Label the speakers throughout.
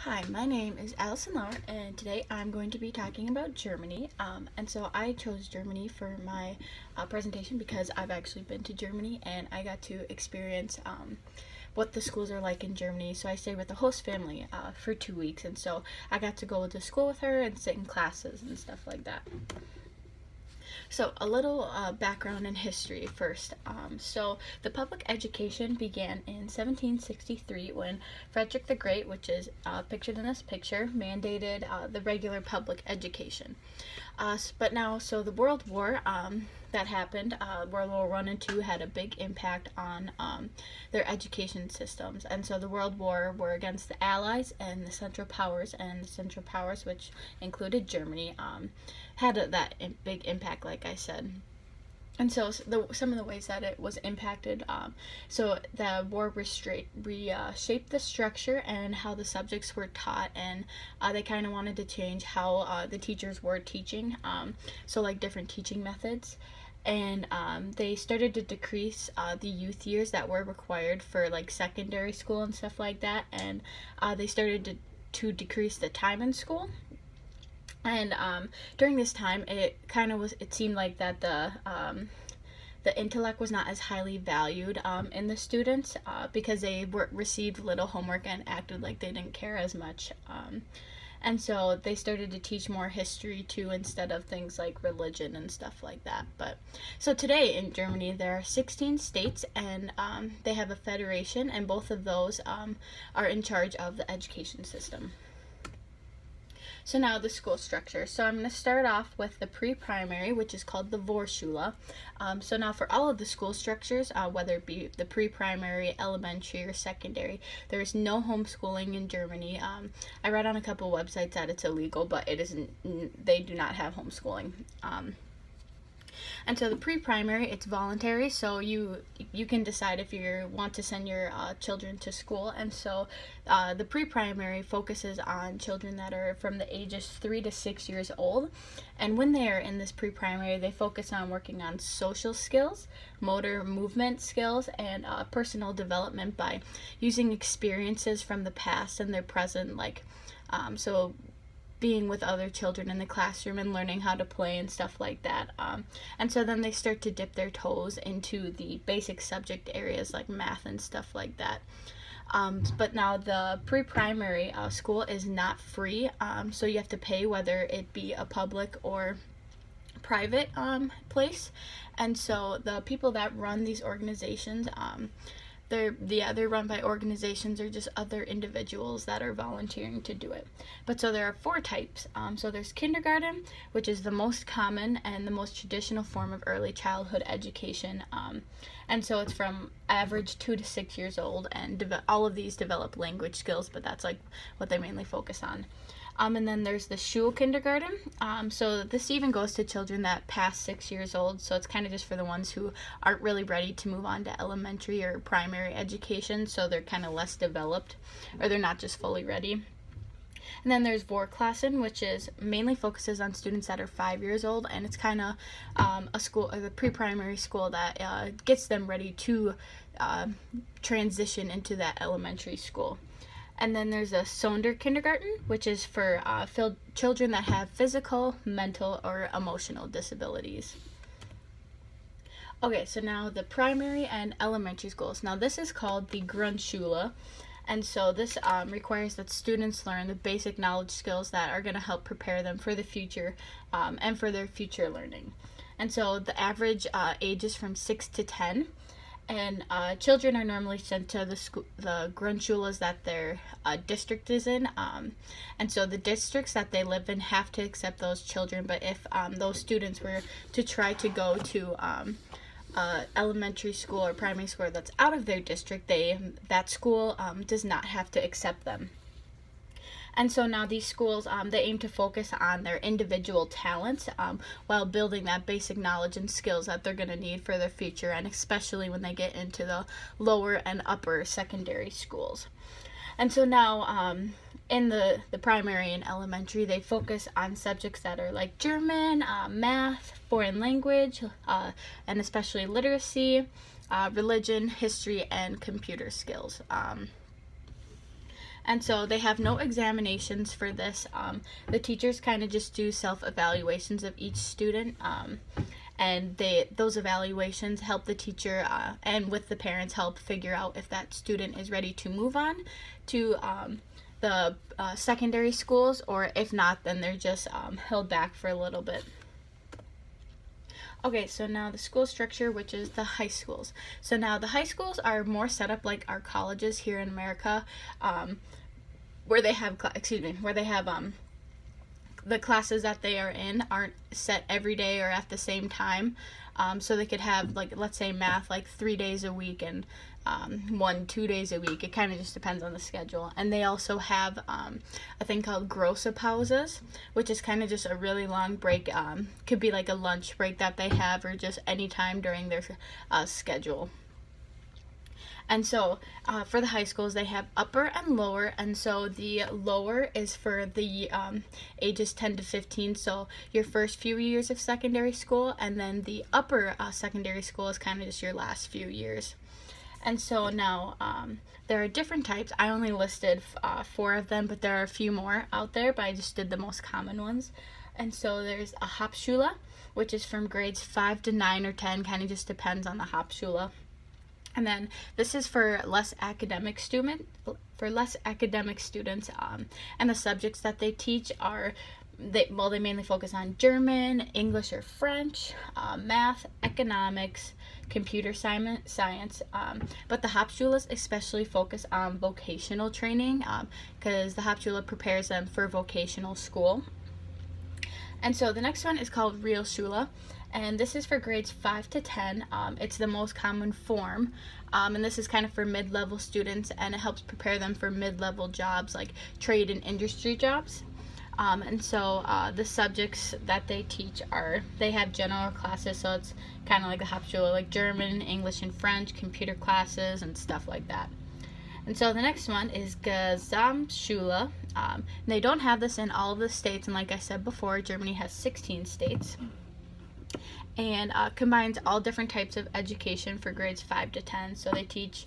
Speaker 1: Hi, my name is Allyson Lauer, and today I'm going to be talking about Germany. And so I chose Germany for my presentation because I've actually been to Germany and I got to experience what the schools are like in Germany. So I stayed with the host family for 2 weeks, and so I got to go to school with her and sit in classes and stuff like that. So, a little background in history first. So, the public education began in 1763 when Frederick the Great, which is pictured in this picture, mandated the regular public education. But now, so the World War that happened, World War One and Two had a big impact on their education systems, and so the World War were against the Allies and the Central Powers, and the Central Powers, which included Germany, had that big impact, like I said. And so some of the ways that it was impacted, so the war reshaped the structure and how the subjects were taught, and they kind of wanted to change how the teachers were teaching, so like different teaching methods. And they started to decrease the youth years that were required for like secondary school and stuff like that, and they started to decrease the time in school. And during this time, it seemed like that the intellect was not as highly valued in the students because they received little homework and acted like they didn't care as much. And so they started to teach more history too, instead of things like religion and stuff like that. But so today in Germany there are 16 states, and they have a federation, and both of those are in charge of the education system. So now the school structure. So I'm going to start off with the pre-primary, which is called the Vorschule. So now for all of the school structures, whether it be the pre-primary, elementary, or secondary, there is no homeschooling in Germany. I read on a couple websites that it's illegal, but it isn't. They do not have homeschooling. And so the pre-primary, it's voluntary, so you can decide if you want to send your children to school. And so the pre-primary focuses on children that are from the ages 3 to 6 years old. And when they are in this pre-primary, they focus on working on social skills, motor movement skills, and personal development by using experiences from the past and their present, like so being with other children in the classroom and learning how to play and stuff like that. And so then they start to dip their toes into the basic subject areas like math and stuff like that. But now the pre-primary school is not free, so you have to pay, whether it be a public or private place. And so the people that run these organizations, they're run by organizations or just other individuals that are volunteering to do it. But so there are 4 types. So there's kindergarten, which is the most common and the most traditional form of early childhood education. And so it's from average 2 to 6 years old, and all of these develop language skills, but that's like what they mainly focus on. And then there's the Schulkindergarten. So this even goes to children that pass 6 years old. So it's kind of just for the ones who aren't really ready to move on to elementary or primary education. So they're kind of less developed, or they're not just fully ready. And then there's Vorklassen, which is mainly focuses on students that are 5 years old, and it's kind of a school, or the pre-primary school that gets them ready to transition into that elementary school. And then there's a Sonderkindergarten, which is for children that have physical, mental, or emotional disabilities. Okay, so now the primary and elementary schools. Now this is called the Grundschule, and so this requires that students learn the basic knowledge skills that are going to help prepare them for the future and for their future learning. And so the average age is from 6 to 10. And children are normally sent to the Grundschules that their district is in. And so the districts that they live in have to accept those children. But if those students were to try to go to elementary school or primary school that's out of their district, that school does not have to accept them. And so now these schools, they aim to focus on their individual talents while building that basic knowledge and skills that they're going to need for their future, and especially when they get into the lower and upper secondary schools. And so now in the primary and elementary, they focus on subjects that are like German, math, foreign language, and especially literacy, religion, history, and computer skills. And so they have no examinations for this. The teachers kind of just do self-evaluations of each student, and those evaluations help the teacher and with the parents help figure out if that student is ready to move on to the secondary schools, or if not, then they're just held back for a little bit. Okay, so now the school structure, which is the high schools. So now the high schools are more set up like our colleges here in America, where they have the classes that they are in aren't set every day or at the same time. So they could have, like, let's say math like 3 days a week and 2 days a week. It kind of just depends on the schedule. And they also have a thing called grosse pauses, which is kind of just a really long break. Could be like a lunch break that they have, or just any time during their schedule. And so for the high schools, they have upper and lower. And so the lower is for the ages 10 to 15, so your first few years of secondary school. And then the upper secondary school is kind of just your last few years. And so now there are different types. I only listed 4 of them, but there are a few more out there, but I just did the most common ones. And so there's a Hauptschule, which is from grades 5 to 9 or 10, kind of just depends on the Hauptschule. And then this is for less academic students, and the subjects that they teach are, they mainly focus on German, English or French, math, economics, computer science, but the Hauptschules especially focus on vocational training, because the Hauptschule prepares them for vocational school. And so the next one is called Realschule, and this is for grades 5 to 10. It's the most common form, and this is kind of for mid-level students, and it helps prepare them for mid-level jobs like trade and industry jobs. And so the subjects that they teach are, they have general classes, so it's kind of like the Hauptschule, like German, English, and French, computer classes, and stuff like that. And so the next one is Gesamtschule. They don't have this in all of the states, and like I said before, Germany has 16 states. And combines all different types of education for grades 5 to 10. So they teach,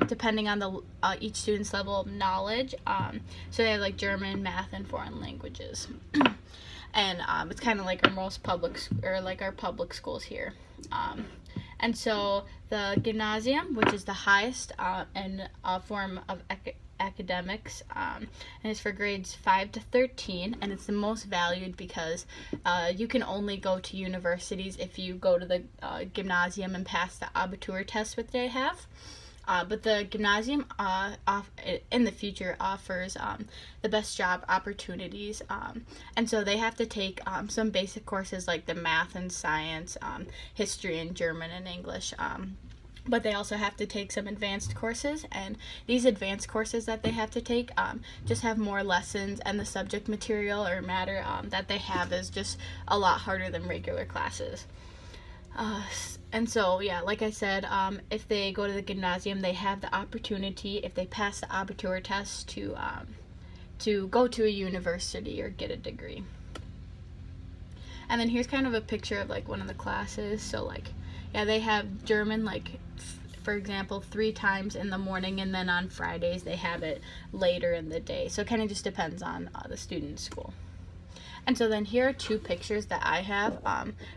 Speaker 1: depending on the each student's level of knowledge. So they have like German, math, and foreign languages. And it's kind of like our public schools here. And so the gymnasium, which is the highest form of academics, and it's for grades 5 to 13, and it's the most valued because you can only go to universities if you go to the gymnasium and pass the Abitur test, which they have. But the gymnasium in the future offers the best job opportunities, and so they have to take some basic courses like the math and science, history and German and English, but they also have to take some advanced courses, and these advanced courses that they have to take just have more lessons, and the subject material or matter that they have is just a lot harder than regular classes. And so, yeah, like I said, if they go to the gymnasium, they have the opportunity, if they pass the Abitur test, to go to a university or get a degree. And then here's kind of a picture of like one of the classes. So like, yeah, they have German, like, for example, 3 times in the morning, and then on Fridays they have it later in the day. So it kind of just depends on the student's school. And so then here are 2 pictures that I have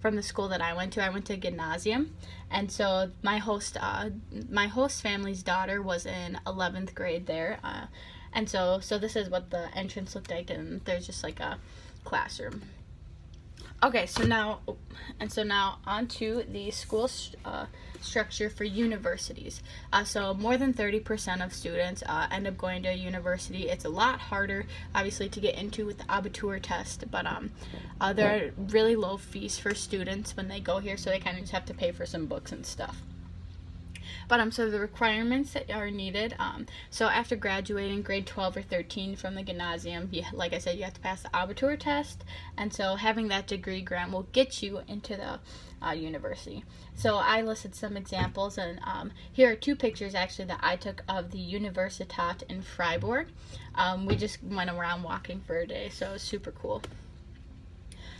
Speaker 1: from the school that I went to. I went to gymnasium, and so my host family's daughter was in 11th grade there, and so this is what the entrance looked like, and there's just like a classroom. Okay, so now on to the school structure for universities. So more than 30% of students end up going to a university. It's a lot harder, obviously, to get into with the Abitur test, but there are really low fees for students when they go here, so they kind of just have to pay for some books and stuff. But so the requirements that are needed, so after graduating grade 12 or 13 from the gymnasium, like I said, you have to pass the Abitur test, and so having that degree grant will get you into the university. So I listed some examples, and here are 2 pictures actually that I took of the Universität in Freiburg. We just went around walking for a day, so it was super cool.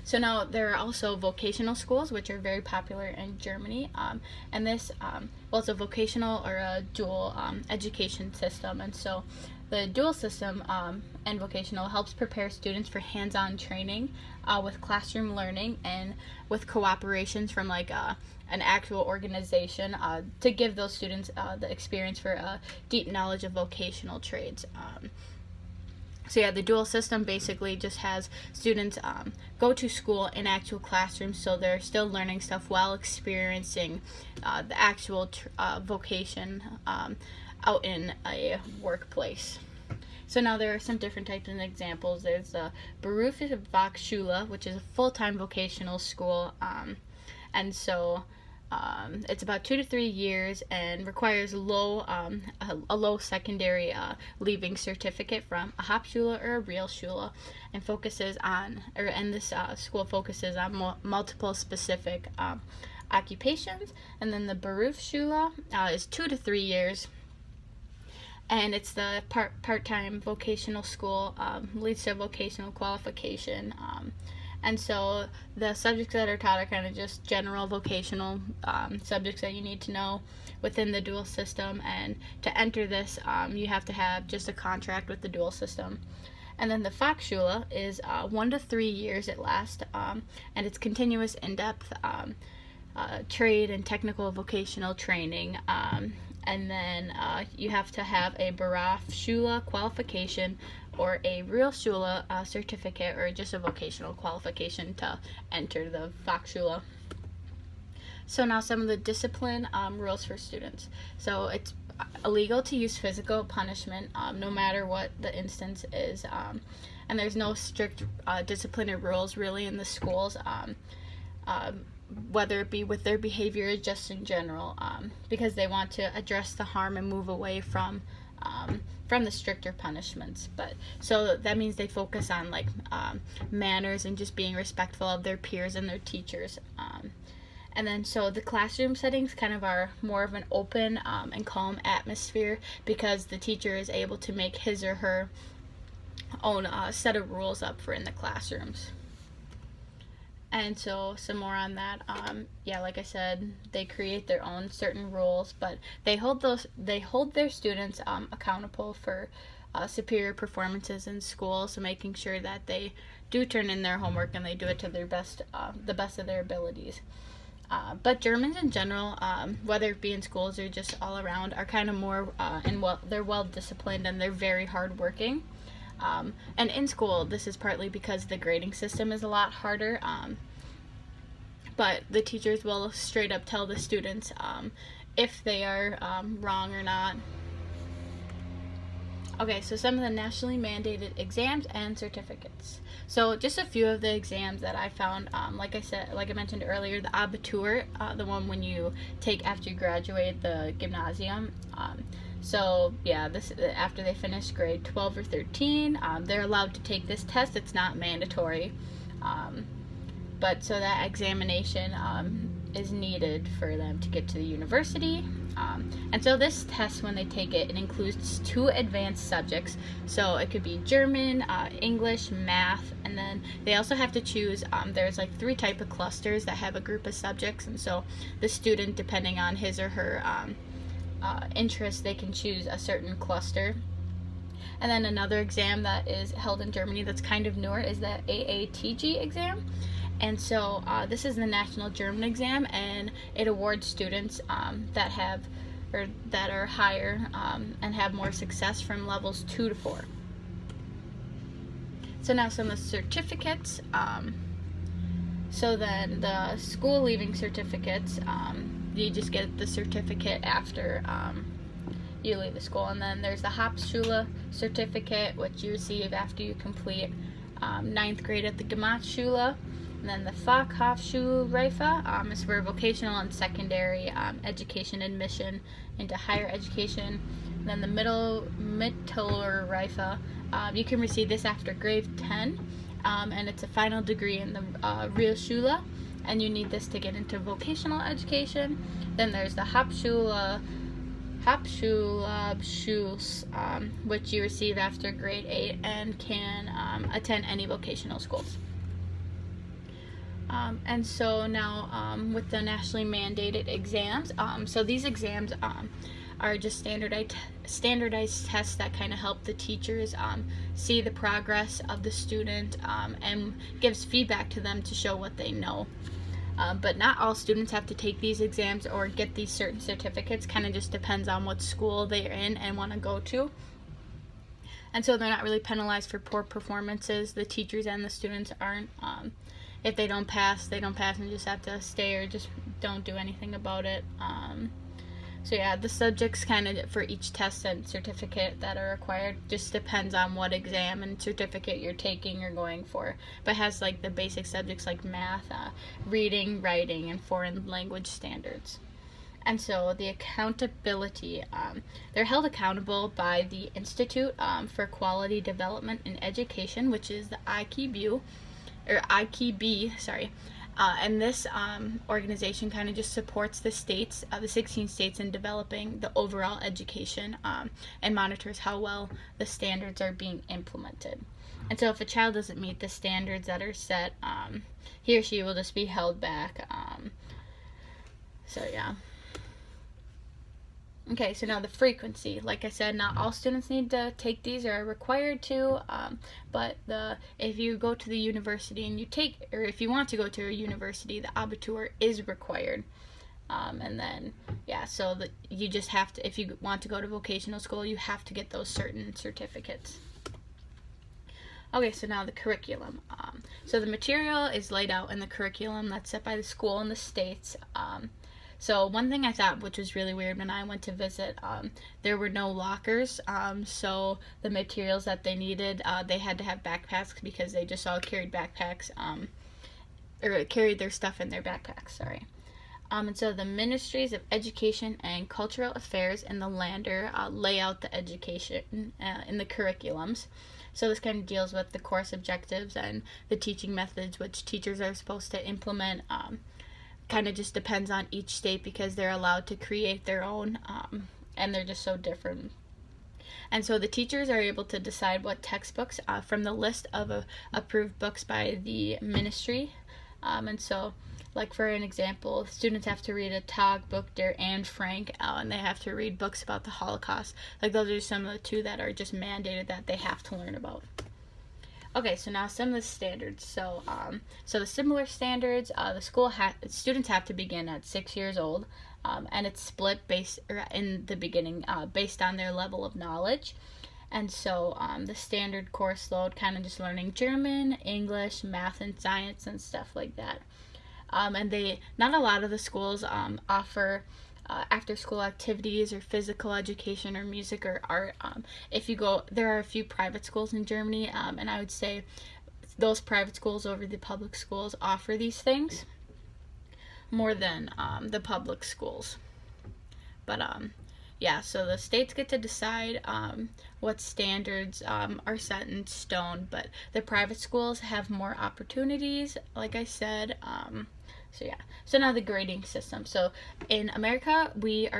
Speaker 1: So now there are also vocational schools, which are very popular in Germany, and this, it's a vocational or a dual education system, and so the dual system and vocational helps prepare students for hands-on training with classroom learning and with cooperations from like an actual organization to give those students the experience for a deep knowledge of vocational trades. So yeah, the dual system basically just has students go to school in actual classrooms, so they're still learning stuff while experiencing the actual vocation out in a workplace. So now there are some different types of examples. There's the Berufsfachschule, which is a full-time vocational school, and so it's about 2 to 3 years and requires a low secondary leaving certificate from a Hauptschule or a Realschule, and this school focuses on multiple specific occupations. And then the Berufsschule is 2 to 3 years, and it's the part-time vocational school, leads to vocational qualification. And so the subjects that are taught are kind of just general vocational subjects that you need to know within the dual system. And to enter this, you have to have just a contract with the dual system. And then the Fachschule is 1 to 3 years it lasts, and it's continuous in-depth trade and technical vocational training. And then you have to have a Berufsschule qualification or a Realschule certificate, or just a vocational qualification to enter the Fachschule. So now some of the discipline rules for students. So it's illegal to use physical punishment, no matter what the instance is, and there's no strict disciplinary rules really in the schools, whether it be with their behavior or just in general, because they want to address the harm and move away from the stricter punishments. But so that means they focus on like manners and just being respectful of their peers and their teachers. And then so the classroom settings kind of are more of an open and calm atmosphere, because the teacher is able to make his or her own set of rules up for in the classrooms. And so some more on that. Like I said, they create their own certain rules, but they hold their students accountable for superior performances in school. So making sure that they do turn in their homework and they do it to their best, the best of their abilities. But Germans in general, whether it be in schools or just all around, are kind of more they're well disciplined and they're very hardworking. And in school, this is partly because the grading system is a lot harder, but the teachers will straight up tell the students if they are wrong or not. Okay, so some of the nationally mandated exams and certificates. So just a few of the exams that I found, like I mentioned earlier, the Abitur, the one when you take after you graduate the gymnasium. So yeah, this after they finish grade 12 or 13, they're allowed to take this test. It's not mandatory, but so that examination is needed for them to get to the university. And so this test, when they take it, it includes 2 advanced subjects. So it could be German, English, math, and then they also have to choose, there's like 3 type of clusters that have a group of subjects, and so the student, depending on his or her interest, they can choose a certain cluster. And then another exam that is held in Germany that's kind of newer is the AATG exam. And so this is the national German exam, and it awards students that are higher and have more success from levels 2 to 4. So now some of the certificates. So then the school leaving certificates, you just get the certificate after you leave the school. And then there's the Hauptschule certificate, which you receive after you complete 9th grade at the Gesamtschule. And then the Fachhochschulreife is for vocational and secondary education admission into higher education. And then the Mittelreife, you can receive this after grade 10, and it's a final degree in the Realschule, and you need this to get into vocational education. Then there's the Hauptschulabschluss, which you receive after grade 8 and can attend any vocational schools. And so now with the nationally mandated exams, so these exams are just standardized tests that kind of help the teachers see the progress of the student and gives feedback to them to show what they know. But not all students have to take these exams or get these certain certificates. Kind of just depends on what school they're in and want to go to. And so they're not really penalized for poor performances. The teachers and the students aren't. If they don't pass, they don't pass and just have to stay or just don't do anything about it. So yeah, the subjects kind of for each test and certificate that are required just depends on what exam and certificate you're taking or going for. But it has like the basic subjects like math, reading, writing, and foreign language standards. And so the accountability, they're held accountable by the Institute for Quality Development in Education, which is the IQB, sorry. And this organization kind of just supports the states, the 16 states, in developing the overall education and monitors how well the standards are being implemented. And so if a child doesn't meet the standards that are set, he or she will just be held back. So yeah. Okay, so now the frequency. Like I said, not all students need to take these or are required to, but if you go to the university and if you want to go to a university, the abitur is required. And then, yeah, so you just have to, if you want to go to vocational school, you have to get those certain certificates. Okay, so now the curriculum. So the material is laid out in the curriculum that's set by the school in the states. So one thing I thought, which was really weird when I went to visit, there were no lockers. So the materials that they needed, they had to have backpacks because they just all carried backpacks, or carried their stuff in their backpacks, sorry. And so the Ministries of Education and Cultural Affairs and the Lander lay out the education in the curriculums. So this kind of deals with the course objectives and the teaching methods which teachers are supposed to implement. Kind of just depends on each state because they're allowed to create their own, and they're just so different. And so the teachers are able to decide what textbooks from the list of approved books by the ministry. And so, like for an example, students have to read a Tog book, Der Anne Frank, and they have to read books about the Holocaust. Like those are some of the two that are just mandated that they have to learn about. Okay, so now some of the standards. So the similar standards, students have to begin at 6 years old, and it's split in the beginning based on their level of knowledge. And so the standard course load, kind of just learning German, English, math, and science, and stuff like that. And not a lot of the schools offer after-school activities or physical education or music or art. There are a few private schools in Germany, and I would say those private schools over the public schools offer these things more than the public schools. But yeah, so the states get to decide what standards are set in stone, but the private schools have more opportunities, like I said. So yeah. So now the grading system. So in America, we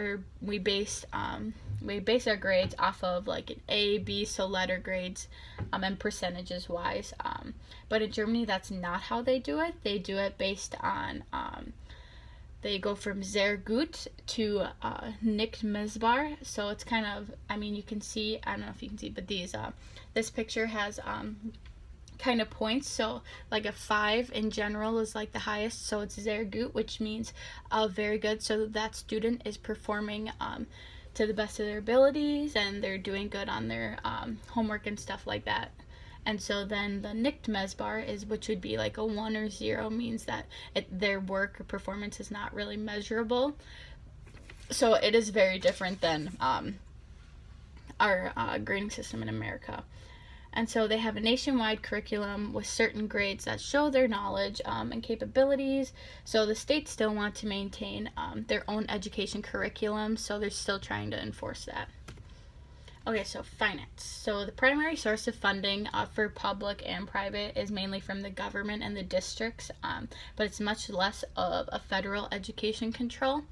Speaker 1: base our grades off of like an A, B, so letter grades, and percentages wise. But in Germany, that's not how they do it. They do it based on they go from sehr gut to nicht messbar. So it's kind of, you can see, I don't know if you can see, but this picture has kind of points. So like a 5 in general is like the highest, so it's sehr gut, which means very good. So that student is performing to the best of their abilities and they're doing good on their homework and stuff like that. And so then the nicht messbar which would be like a 1 or 0, means that their work or performance is not really measurable. So it is very different than our grading system in America. And so they have a nationwide curriculum with certain grades that show their knowledge and capabilities. So the states still want to maintain their own education curriculum, so they're still trying to enforce that. Okay, so finance. So the primary source of funding for public and private is mainly from the government and the districts, but it's much less of a federal education control.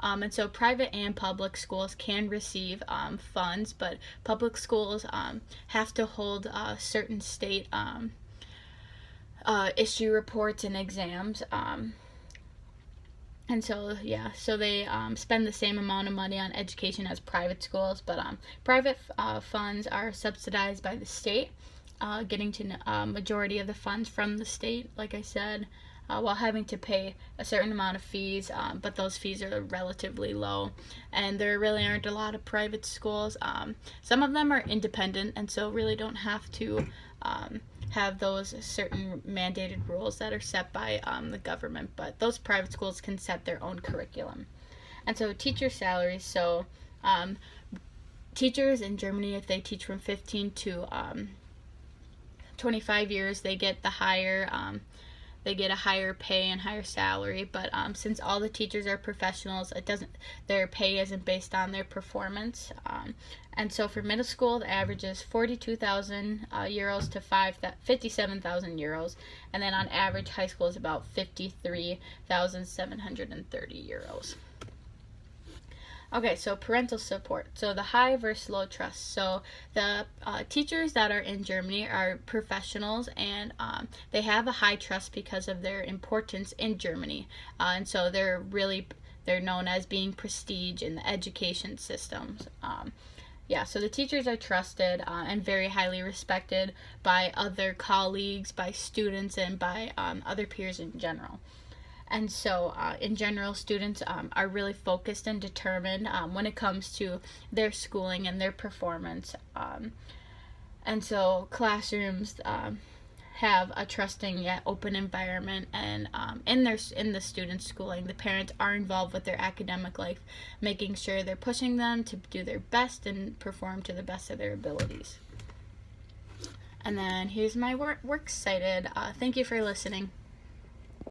Speaker 1: And so private and public schools can receive funds, but public schools have to hold certain state issue reports and exams. And so, yeah, so they spend the same amount of money on education as private schools, but private funds are subsidized by the state, getting to majority of the funds from the state, like I said, while having to pay a certain amount of fees, but those fees are relatively low, and there really aren't a lot of private schools. Some of them are independent, and so really don't have to have those certain mandated rules that are set by the government, but those private schools can set their own curriculum. And so teacher salaries, so teachers in Germany, if they teach from 15 to 25 years, they get the higher they get a higher pay and higher salary, but since all the teachers are professionals, their pay isn't based on their performance. And so for middle school, the average is 42,000 euros to 57,000 euros, and then on average, high school is about 53,730 euros. Okay, so parental support. So the high versus low trust. So the teachers that are in Germany are professionals, and they have a high trust because of their importance in Germany. And so they're known as being prestige in the education systems. Yeah, so the teachers are trusted and very highly respected by other colleagues, by students, and by other peers in general. And so, in general, students are really focused and determined when it comes to their schooling and their performance. And so, classrooms have a trusting yet open environment, and in the students' schooling, the parents are involved with their academic life, making sure they're pushing them to do their best and perform to the best of their abilities. And then here's my works cited. Thank you for listening.